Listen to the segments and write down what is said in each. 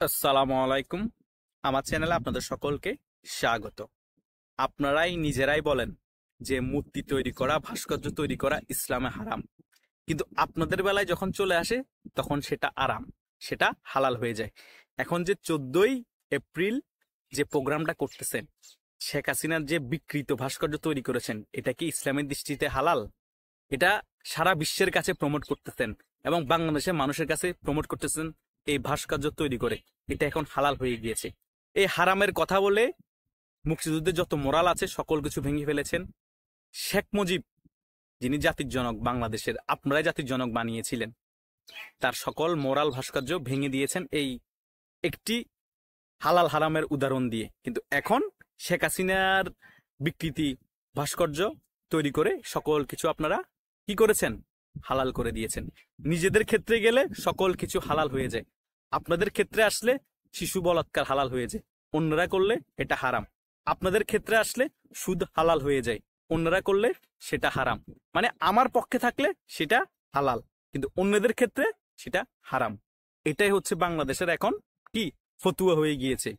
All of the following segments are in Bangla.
আসসালামু আলাইকুম। আমার চ্যানেলে আপনাদের সকলকে স্বাগত। আপনারাই নিজেরাই বলেন যে মূর্তি তৈরি করা, ভাস্কর্য তৈরি করা ইসলামে হারাম, কিন্তু আপনাদের বেলায় যখন চলে আসে তখন সেটা আরাম, সেটা হালাল হয়ে যায়। এখন যে 14ই এপ্রিল যে প্রোগ্রামটা করতেছেন, শেখ হাসিনার যে বিকৃত ভাস্কর্য তৈরি করেছেন, এটা কি ইসলামের দৃষ্টিতে হালাল? এটা সারা বিশ্বের কাছে প্রমোট করতেছেন এবং বাংলাদেশের মানুষের কাছে প্রমোট করতেছেন। এই ভাস্কর্য তৈরি করে এটা এখন হালাল হয়ে গিয়েছে। এই হারামের কথা বলে মুক্তিযুদ্ধে যত মোরাল আছে সকল কিছু ভেঙে ফেলেছেন। শেখ মুজিব, যিনি জাতির জনক বাংলাদেশের, আপনারাই জাতির জনক বানিয়েছিলেন, তার সকল মোরাল ভাস্কর্য ভেঙে দিয়েছেন এই একটি হালাল হারামের উদাহরণ দিয়ে। কিন্তু এখন শেখ হাসিনার বিকৃতি ভাস্কর্য তৈরি করে সকল কিছু আপনারা কি করেছেন? হালাল করে দিয়েছেন। নিজেদের ক্ষেত্রে গেলে সকল কিছু হালাল হয়ে যায়, আপনাদের ক্ষেত্রে আসলে শিশু বলাৎকার হালাল হয়ে যায়, অন্যরা করলে এটা হারাম। আপনাদের ক্ষেত্রে আসলে সুদ হালাল হয়ে যায়, অন্যরা করলে সেটা হারাম। মানে আমার পক্ষে থাকলে সেটা হালাল, কিন্তু অন্যদের ক্ষেত্রে সেটা হারাম। এটাই হচ্ছে বাংলাদেশের এখন কি ফতুয়া হয়ে গিয়েছে।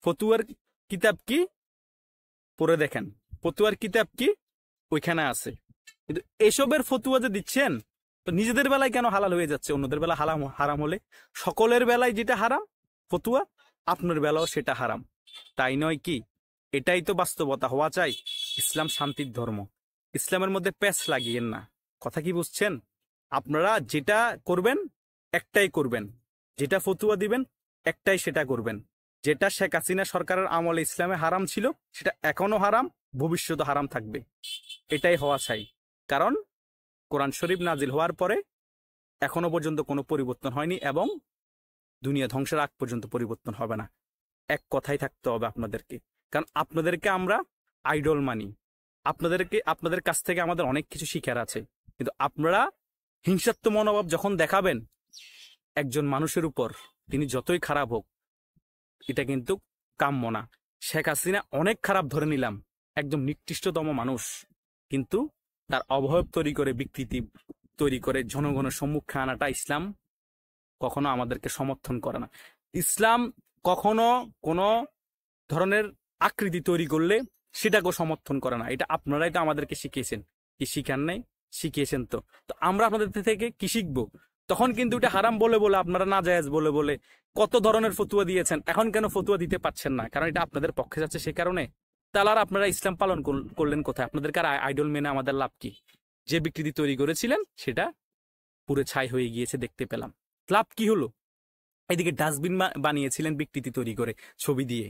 ফতুয়ার কিতাব কি পড়ে দেখেন, ফতুয়ার কিতাব কি ওইখানে আছে। কিন্তু এসবের ফতুয়া যে দিচ্ছেন, তো নিজেদের বেলায় কেন হালাল হয়ে যাচ্ছে, অন্যদের বেলা হারাম হারাম হলে? সকলের বেলায় যেটা হারাম ফতুয়া, আপনার বেলাও সেটা হারাম, তাই নয় কি? এটাই তো বাস্তবতা হওয়া চাই। ইসলাম শান্তির ধর্ম, ইসলামের মধ্যে প্যাচ লাগিয়েন না। কথা কি বুঝছেন? আপনারা যেটা করবেন একটাই করবেন, যেটা ফতুয়া দিবেন একটাই সেটা করবেন। যেটা শেখ হাসিনা সরকারের আমলে ইসলামে হারাম ছিল, সেটা এখনো হারাম, ভবিষ্যতে হারাম থাকবে। এটাই হওয়া চাই। কারণ কোরআন শরীফ নাজিল হওয়ার পরে এখনো পর্যন্ত কোনো পরিবর্তন হয়নি এবং দুনিয়া ধ্বংসের আগ পর্যন্ত পরিবর্তন হবে না। এক কথাই থাকতে হবে আপনাদেরকে, কারণ আপনাদেরকে আমরা আইডল মানি। আপনাদের কাছ থেকে আমাদের অনেক কিছু শিখার আছে, কিন্তু আপনারা হিংসাত্মক মনোভাব যখন দেখাবেন একজন মানুষের উপর, তিনি যতই খারাপ হোক, এটা কিন্তু কাম্য না। শেখ হাসিনা অনেক খারাপ ধরে নিলাম, একদম নিকৃষ্টতম মানুষ, কিন্তু তার অবয়ব তৈরি করে, বিকৃতি তৈরি করে জনগণের সম্মুখে আনাটা ইসলাম কখনো আমাদেরকে সমর্থন করে না। ইসলাম কখনো কোনো ধরনের আকৃতি তৈরি করলে সেটাকেও সমর্থন করে না। এটা আপনারাই তো আমাদেরকে শিখিয়েছেন, কি শিখান নাই? শিখিয়েছেন তো। তো আমরা আপনাদের থেকে কি শিখবো? তখন কিন্তু এটা হারাম বলে বলে, আপনারা নাজায়েজ বলে বলে কত ধরনের ফতুয়া দিয়েছেন। এখন কেন ফতুয়া দিতে পারছেন না? কারণ এটা আপনাদের পক্ষে যাচ্ছে, সে কারণে। তাহলে আর আপনারা ইসলাম পালন করলেন কোথায়? আপনাদেরকে আর আইডল মেনে আমাদের লাভ কি? যে বিকৃতি তৈরি করেছিলেন সেটা পুরো ছাই হয়ে গিয়েছে, দেখতে পেলাম। লাভ কি হলো? এদিকে ডাস্টবিন বানিয়েছিলেন বিকৃতি তৈরি করে, ছবি দিয়ে।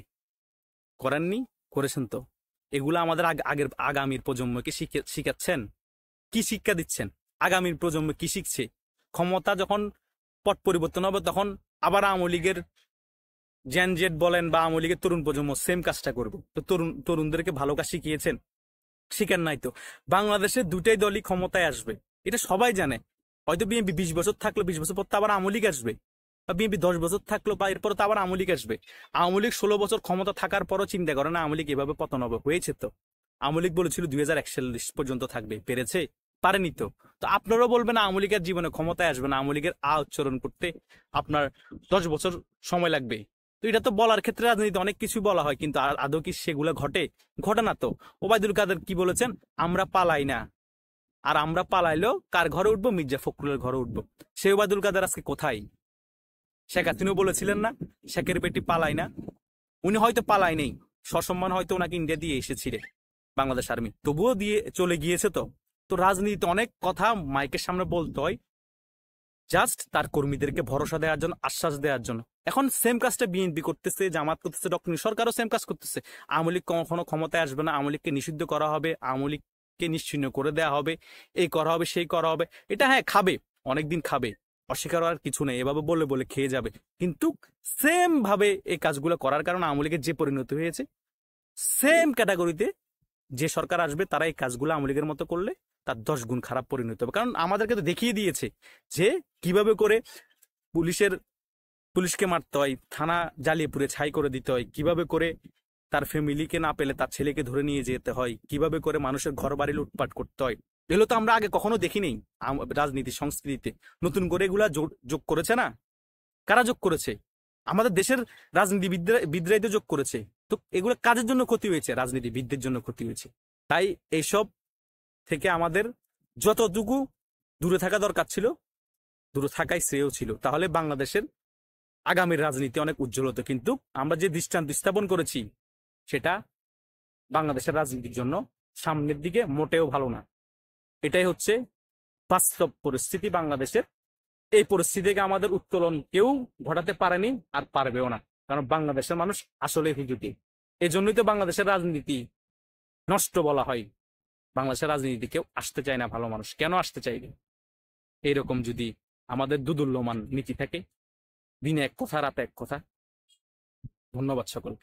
করেননি? করেছেন তো। এগুলো আমাদের আগের আগামীর প্রজন্মকে শিখাচ্ছেন? কি শিক্ষা দিচ্ছেন? আগামীর প্রজন্ম কি শিখছে? ক্ষমতা যখন পট পরিবর্তন হবে, তখন আবার আওয়ামী লীগের জেন জেড বলেন বা আওয়ামী লীগের তরুণ প্রজন্ম সেম কাজটা করবো। তো তরুণদেরকে ভালো কাজ শিখিয়েছেন? শিখেন নাই তো। বাংলাদেশে দুটাই দলই ক্ষমতায় আসবে, এটা সবাই জানে। হয়তো বিএনপি 20 বছর থাকলো, 20 বছর পর তো আবার আওয়ামী লীগ আসবে। বা বিএনপি 10 বছর থাকলো, বা এরপর তো আবার আওয়ামী লীগ আসবে। আওয়ামী লীগ 16 বছর ক্ষমতা থাকার পরও চিন্তা করে না আওয়ামী লীগ এভাবে পতন হবে? হয়েছে তো। আওয়ামী লীগ বলেছিল 2041 পর্যন্ত থাকবে, পেরেছে? পারেনি তো। তো আপনারাও বলবেন আওয়ামী লীগের জীবনে ক্ষমতায় আসবে না, আওয়ামী লীগের উচ্চারণ করতে আপনার 10 বছর সময় লাগবে। তো এটা তো বলার ক্ষেত্রে রাজনীতি অনেক কিছু বলা হয়, কিন্তু আদৌ কি সেগুলো ঘটে? ঘটে না তো। ওবায়দুল কাদের কি বলেছেন? আমরা পালাই না। আর আমরা পালাইলেও কার ঘরে উঠবো? মির্জা ফখরুলের ঘরে উঠবো। সে ওবায়দুল কাদের আজকে কোথায়? শেখ হাসিনাও বলেছিলেন না শেখের বেটি পালাই না? উনি হয়তো পালাই নেই, সসম্মান হয়তো ওনাকে ইন্ডিয়া দিয়ে এসেছিলেন বাংলাদেশ আর্মি, তবুও দিয়ে চলে গিয়েছে তো। তো রাজনীতিতে অনেক কথা মাইকের সামনে বলতে হয়, জাস্ট তার কর্মীদেরকে ভরসা দেওয়ার জন্য, আশ্বাস দেওয়ার জন্য। এখন সেম কাজটা বিএনপি করতেছে, জামাত করতেছে, ডক্টর সরকারও সেম কাজ করতেছে। আওয়ামী লীগ কখনো ক্ষমতায় আসবে না, আওয়ামী লীগকে নিষিদ্ধ করা হবে, আওয়ামী লীগকে নিশ্চিহ্ন করে দেওয়া হবে, এই করা হবে, সেই করা হবে। এটা হ্যাঁ খাবে, অনেকদিন খাবে, অস্বীকার আর কিছু নেই, এভাবে বলে বলে খেয়ে যাবে। কিন্তু সেম ভাবে এই কাজগুলো করার কারণে আওয়ামী লীগের যে পরিণতি হয়েছে, সেম ক্যাটাগরিতে যে সরকার আসবে তারা এই কাজগুলো আওয়ামী লীগের মতো করলে তার 10 গুণ খারাপ পরিণত হবে। কারণ আমাদেরকে তো দেখিয়ে দিয়েছে যে কিভাবে করে পুলিশকে মারতে হয়, থানা জ্বালিয়ে পুড়ে ছাই করে দিতে হয়, কিভাবে করে তার ফ্যামিলিকে না পেলে তার ছেলেকে ধরে নিয়ে যেতে হয়, কিভাবে করে মানুষের ঘর বাড়ি লুটপাট করতে হয়। এগুলো তো আমরা আগে কখনো দেখি নেই রাজনীতি সংস্কৃতিতে। নতুন করে এগুলা যোগ করেছে না? কারা যোগ করেছে? আমাদের দেশের রাজনীতিবিদরাই তো যোগ করেছে। তো এগুলো কাজের জন্য ক্ষতি হয়েছে, রাজনীতিবিদদের জন্য ক্ষতি হয়েছে। তাই এইসব থেকে আমাদের যতটুকু দূরে থাকা দরকার ছিল, দূরে থাকাই শ্রেয় ছিল, তাহলে বাংলাদেশের আগামীর রাজনীতি অনেক উজ্জ্বল হতো। কিন্তু আমরা যে দৃষ্টান্ত স্থাপন করেছি সেটা বাংলাদেশের রাজনীতির জন্য সামনের দিকে মোটেও ভালো না। এটাই হচ্ছে বাস্তব পরিস্থিতি বাংলাদেশের। এই পরিস্থিতি থেকে আমাদের উত্তোলন কেউ ঘটাতে পারেনি, আর পারবেও না, কারণ বাংলাদেশের মানুষ আসলে হুজুটি। এই জন্যই তো বাংলাদেশের রাজনীতি নষ্ট বলা হয়। বাংলাদেশের রাজনীতি কেউ আসতে চায় না, ভালো মানুষ কেন আসতে চাইবে? এইরকম যদি আমাদের দুদুল্যমান নীতি থাকে, দিনে এক কথা রাতে এক কথা। ধন্যবাদ সকল।